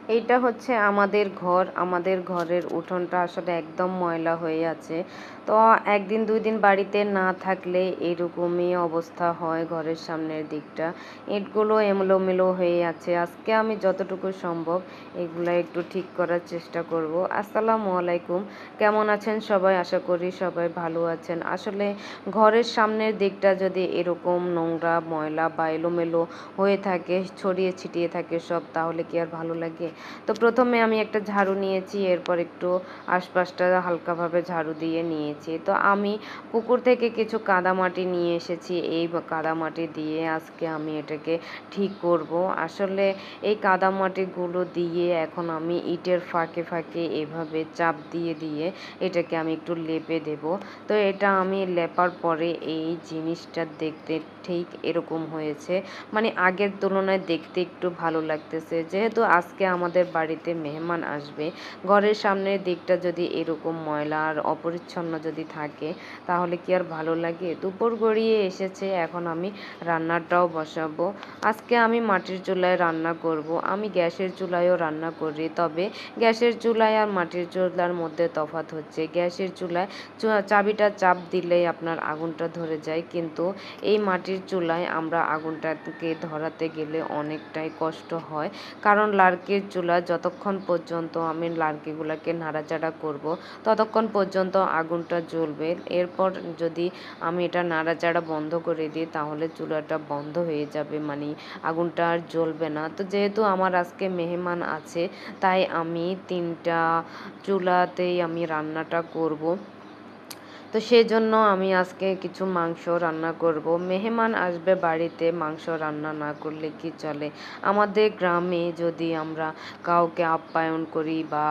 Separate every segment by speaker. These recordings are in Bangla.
Speaker 1: এইটা হচ্ছে আমাদের ঘর। আমাদের ঘরের উঠোনটা আসলে একদম ময়লা হয়ে আছে। তো ১ দিন ২ দিন বাড়িতে না থাকলে এরকমই অবস্থা হয় ঘরের সামনের দিকটা। ইটগুলো এলোমেলো হয়ে আছে। আজকে আমি যতটুকু সম্ভব এগুলা একটু ঠিক করার চেষ্টা করব। আসসালামু আলাইকুম। কেমন আছেন সবাই? আশা করি সবাই ভালো আছেন। আসলে ঘরের সামনের দিকটা যদি এরকম নোংরা, ময়লা বা এলোমেলো হয়ে থাকে, ছড়িয়ে ছিটিয়ে থাকে সব, তাহলে কি আর ভালো লাগে? তো প্রথমে আমি একটা ঝাড়ু নিয়েছি, এরপর একটু আশপাশটা হালকাভাবে ঝাড়ু দিয়ে নিয়েছি। তো আমি পুকুর থেকে কিছু কাদামাটি নিয়ে এসেছি। এই কাদামাটি দিয়ে আজকে আমি এটাকে ঠিক করব। আসলে এই কাদামাটিগুলো দিয়ে এখন আমি ইটের ফাঁকে ফাঁকে এভাবে চাপ দিয়ে দিয়ে এটাকে আমি একটু লেপে দেব। তো এটা আমি লেপার পরে এই জিনিসটা দেখতে ঠিক এরকম হয়েছে। মানে আগের তুলনায় দেখতে একটু ভালো লাগতেছে। যেহেতু আজকে আমাদের বাড়িতে মেহমান আসবে, ঘরের সামনের দিকটা যদি এরকম ময়লা আর অপরিচ্ছন্ন যদি থাকে, তাহলে কি আর ভালো লাগে? দুপুর গড়িয়ে এসেছে, এখন আমি রান্নাটাও বসাবো। আজকে আমি মাটির চুলায় রান্না করব। আমি গ্যাসের চুলায়ও রান্না করি, তবে গ্যাসের চুলায় আর মাটির চুলার মধ্যে তফাৎ হচ্ছে। গ্যাসের চুলায় চাবিটা চাপ দিলেই আপনার আগুনটা ধরে যায়, কিন্তু এই মাটির চুলায় আমরা আগুনটাকে ধরাতে গেলে অনেকটাই কষ্ট হয়। কারণ লার্কির চুলা যতক্ষণ পর্যন্ত আমি লার্কিগুলোকে নাড়াচাড়া করব, ততক্ষণ পর্যন্ত আগুনটা জ্বলবে। এরপর যদি আমি এটা নাড়াচাড়া বন্ধ করে দিই, তাহলে চুলাটা বন্ধ হয়ে যাবে, মানে আগুনটা আর জ্বলবে না। তো যেহেতু আমার আজকে মেহমান আছে, তাই আমি ৩টা চুলাতেই আমি রান্নাটা করব। তো সেজন্য আমি আজকে কিছু মাংস রান্না করব। মেহমান আসবে বাড়িতে, মাংস রান্না না করলে কি চলে? আমাদের গ্রামে যদি আমরা কাউকে আপ্যায়ন করি বা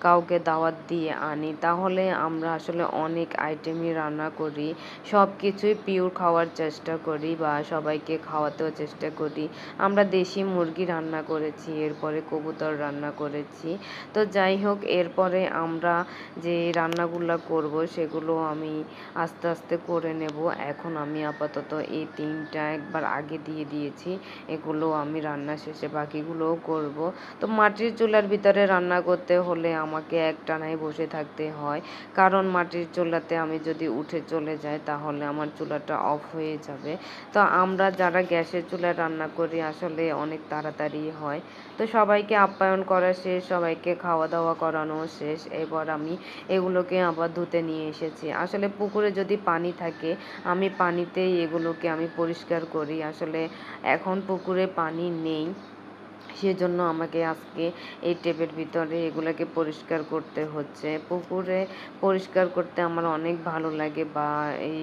Speaker 1: কাউকে দাওয়াত দিয়ে আনি, তাহলে আমরা আসলে অনেক আইটেমই রান্না করি। সব কিছুই পিওর খাওয়ার চেষ্টা করি বা সবাইকে খাওয়াতেও চেষ্টা করি। আমরা দেশি মুরগি রান্না করেছি, এরপরে কবুতর রান্না করেছি। তো যাই হোক, এরপরে আমরা যে রান্নাগুলো করব সেগুলো আমি আস্তে আস্তে করে নেব। এখন আমি আপাতত এই ৩টা একবার আগে দিয়ে দিয়েছি, এগুলো আমি রান্না শেষে বাকিগুলোও করব। তো মাটির চুলার ভিতরে রান্না করতে হলে আমাকে একটানায় বসে থাকতে হয়, কারণ মাটির চুলাতে আমি যদি উঠে চলে যাই, তাহলে আমার চুলাটা অফ হয়ে যাবে। তো আমরা যারা গ্যাসের চুলায় রান্না করি আসলে অনেক তাড়াতাড়ি হয়। তো সবাইকে আপ্যায়ন করা শেষ, সবাইকে খাওয়া দাওয়া করানো শেষ। এবার আমি এগুলোকে আবার ধুতে নিয়ে এসেছি। আসলে পুকুরে যদি পানি থাকে, আমি পানিতেই এগুলোকে আমি পরিষ্কার করি। আসলে এখন পুকুরে পানি নেই, সেজন্য আমাকে আজকে এই টেপের ভিতরে এগুলোকে পরিষ্কার করতে হচ্ছে। পুকুরে পরিষ্কার করতে আমার অনেক ভালো লাগে, বা এই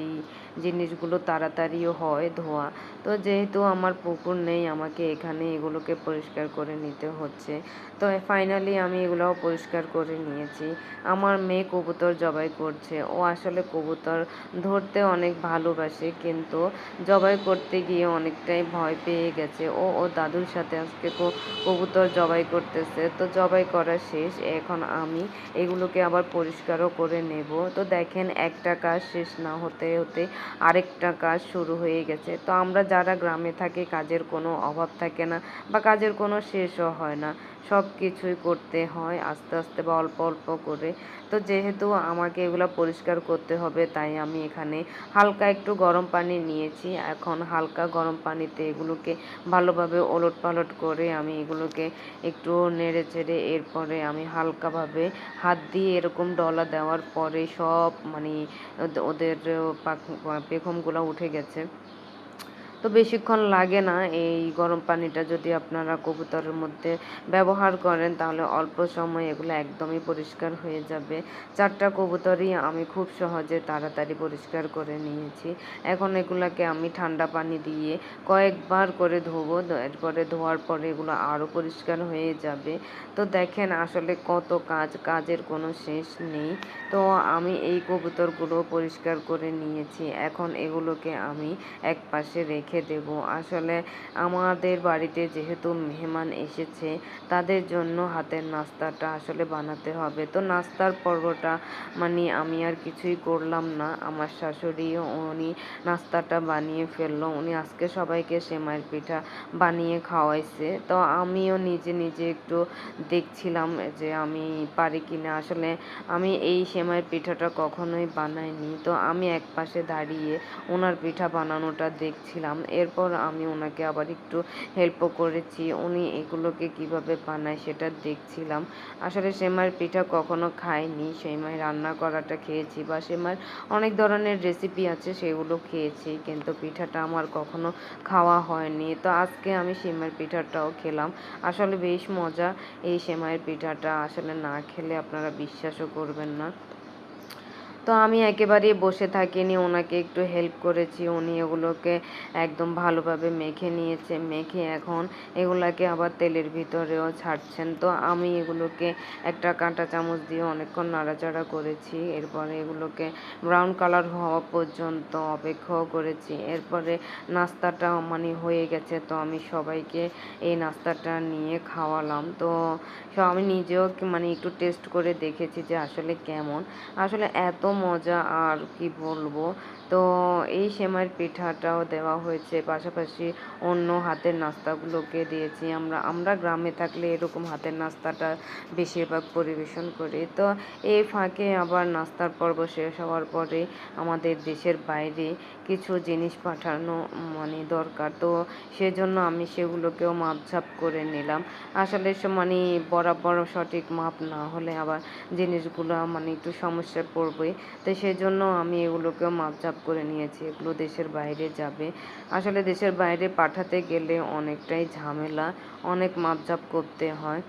Speaker 1: জিনিসগুলো তাড়াতাড়িও হয় ধোয়া। তো যেহেতু আমার পুকুর নেই, আমাকে এখানে এগুলোকে পরিষ্কার করে নিতে হচ্ছে। তো ফাইনালি আমি এগুলোও পরিষ্কার করে নিয়েছি। আমার মেয়ে কবুতর জবাই করছে। ও আসলে কবুতর ধরতে অনেক ভালোবাসে, কিন্তু জবাই করতে গিয়ে অনেকটাই ভয় পেয়ে গেছে। ও ওর দাদুর সাথে আজকে কবুতর জবাই করতেছে। তো জবাই করা শেষ, এখন আমি এগুলোকে আবার পরিষ্কারও করে নেব। তো দেখেন, একটা কাজ শেষ না হতে হতে আরেকটা কাজ শুরু হয়ে গেছে। তো আমরা যারা গ্রামে থাকি, কাজের কোনো অভাব থাকে না বা কাজের কোনো শেষও হয় না। সব কিছুই করতে হয় আস্তে আস্তে বা অল্প অল্প করে। তো যেহেতু আমাকে এগুলো পরিষ্কার করতে হবে, তাই আমি এখানে হালকা একটু গরম পানি নিয়েছি। এখন হালকা গরম পানিতে এগুলোকে ভালোভাবে ওলট পালট করে আমি এগুলোকে একটু নেড়ে চেড়ে, এরপরে আমি হালকাভাবে হাত দিয়ে এরকম ডলা দেওয়ার পরে সব, মানে ওদের পেখমগুলো উঠে গেছে। তো বেশিক্ষণ লাগে না। এই গরম পানিটা যদি আপনারা কবুতরের মধ্যে ব্যবহার করেন, তাহলে অল্প সময়ে এগুলো একদমই পরিষ্কার হয়ে যাবে। ৪টা কবুতরই আমি খুব সহজে তাড়াতাড়ি পরিষ্কার করে নিয়েছি। এখন এগুলাকে আমি ঠান্ডা পানি দিয়ে কয়েকবার করে ধোবো। এরপরে ধোয়ার পরে এগুলো আরও পরিষ্কার হয়ে যাবে। তো দেখেন, আসলে কত কাজ, কাজের কোনো শেষ নেই। তো আমি এই কবুতরগুলো পরিষ্কার করে নিয়েছি। এখন এগুলোকে আমি একপাশে রেখে রেখে দেব। আসলে আমাদের বাড়িতে যেহেতু মেহমান এসেছে, তাদের জন্য হাতের নাস্তাটা আসলে বানাতে হবে। তো নাস্তার পর্বটা মানে আমি আর কিছুই করলাম না। আমার শাশুড়িও উনি নাস্তাটা বানিয়ে ফেললো। উনি আজকে সবাইকে সেমাইয়ের পিঠা বানিয়ে খাওয়াইছে। তো আমিও নিজে নিজে একটু দেখছিলাম যে আমি পারি কিনা। আসলে আমি এই সেমাইয়ের পিঠাটা কখনোই বানাইনি। তো আমি একপাশে দাঁড়িয়ে ওনার পিঠা বানানোটা দেখছিলাম। এরপর আমি ওনাকে আবার একটু হেল্পও করেছি। উনি এগুলোকে কিভাবে বানায় সেটা দেখছিলাম। আসলে সেমাইয়ের পিঠা কখনো খাইনি। সেমাই রান্না করাটা খেয়েছি বা সেমাইয়ের অনেক ধরনের রেসিপি আছে সেগুলো খেয়েছি, কিন্তু পিঠাটা আমার কখনো খাওয়া হয়নি। তো আজকে আমি সেমাইয়ের পিঠাটাও খেলাম। আসলে বেশ মজা এই সেমাইয়ের পিঠাটা। আসলে না খেলে আপনারা বিশ্বাসও করবেন না। তো আমি একেবারেই বসে থাকিনি, ওনাকে একটু হেল্প করেছি। উনি এগুলোকে একদম ভালোভাবে মেখে নিয়েছে। মেখে এখন এগুলাকে আবার তেলের ভিতরেও ছাড়ছেন। তো আমি এগুলোকে একটা কাঁটা চামচ দিয়ে অনেকক্ষণ নাড়াচাড়া করেছি। এরপরে এগুলোকে ব্রাউন কালার হওয়া পর্যন্ত অপেক্ষাও করেছি। এরপরে নাস্তাটা মানে হয়ে গেছে। তো আমি সবাইকে এই নাস্তাটা নিয়ে খাওয়ালাম। তো আমি নিজেও মানে একটু টেস্ট করে দেখেছি যে আসলে কেমন। আসলে এত মজা আর কি বলবো। তো এই সেমাইয়ের পিঠাটাও দেওয়া হয়েছে, পাশাপাশি অন্য হাতের নাস্তাগুলোকে দিয়েছি। আমরা গ্রামে থাকলে এরকম হাতের নাস্তাটা বেশিরভাগ পরিবেশন করি। তো এই ফাঁকে আবার নাস্তার পর্ব শেষ হওয়ার পরে আমাদের দেশের বাইরে কিছু জিনিস পাঠানো মানে দরকার। তো সেজন্য আমি সেগুলোকেও মাপঝাপ করে নিলাম। আসলে মানে বরাবর সঠিক মাপ না হলে আবার জিনিসগুলো মানে একটু সমস্যায় পড়বে। তো সেজন্য আমি এগুলোকেও মাপঝাপ করে নিয়েছি। এগুলো দেশের বাইরে যাবে। আসলে দেশের বাইরে পাঠাতে গেলে অনেকটাই ঝামেলা, অনেক মাপঝাপ করতে হয়।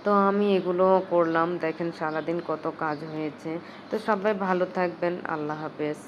Speaker 1: তো আমি এগুলো করলাম। দেখেন সারাদিন কত কাজ হয়েছে। তো সবাই ভালো থাকবেন। আল্লাহ হাফেজ।